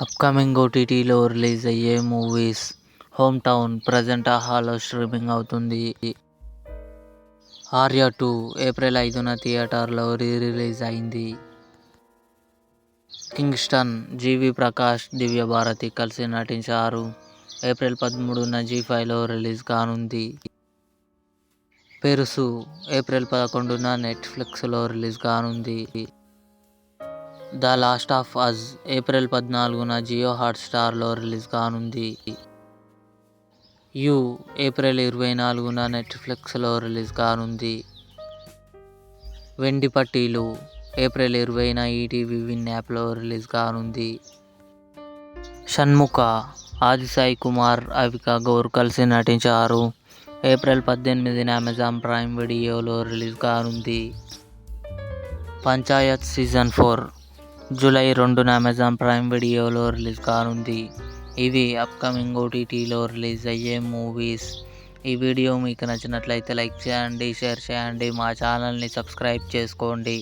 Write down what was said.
Upcoming ఓటీటీలో release అయ్యే movies. Home town present ఆహాలో స్ట్రీమింగ్ అవుతుంది. ఆర్య 2 ఏప్రిల్ 5న థియేటర్లో రిలీజ్ అయింది. కింగ్స్టన్ జీవి ప్రకాష్, దివ్య భారతి కలిసి నటించారు. ఏప్రిల్ 13న జీ5లో రిలీజ్ కానుంది. పెరుసు ఏప్రిల్ 11న నెట్ఫ్లిక్స్లో రిలీజ్ కానుంది. The last of us April 14న జియో హాట్స్టార్లో రిలీజ్ కానుంది. యు ఏప్రిల్ 24న నెట్ఫ్లిక్స్లో రిలీజ్ కానుంది. వెండి పట్టీలు ఏప్రిల్ 20న ఈటీవీ విన్ యాప్లో రిలీజ్ కానుంది. షణ్ముఖ ఆది సాయి కుమార్, అవిక గౌర్ కలిసి నటించారు. ఏప్రిల్ 18న అమెజాన్ ప్రైమ్ వీడియోలో రిలీజ్ కానుంది. పంచాయత్ సీజన్ 4 జూలై 2న అమెజాన్ ప్రైమ్ వీడియోలో రిలీజ్ కానుంది. ఇవి అప్కమింగ్ ఓటీటీలో రిలీజ్ అయ్యే మూవీస్. ఈ వీడియో మీకు నచ్చినట్లయితే లైక్ చేయండి, షేర్ చేయండి, మా ఛానల్ని సబ్స్క్రైబ్ చేసుకోండి.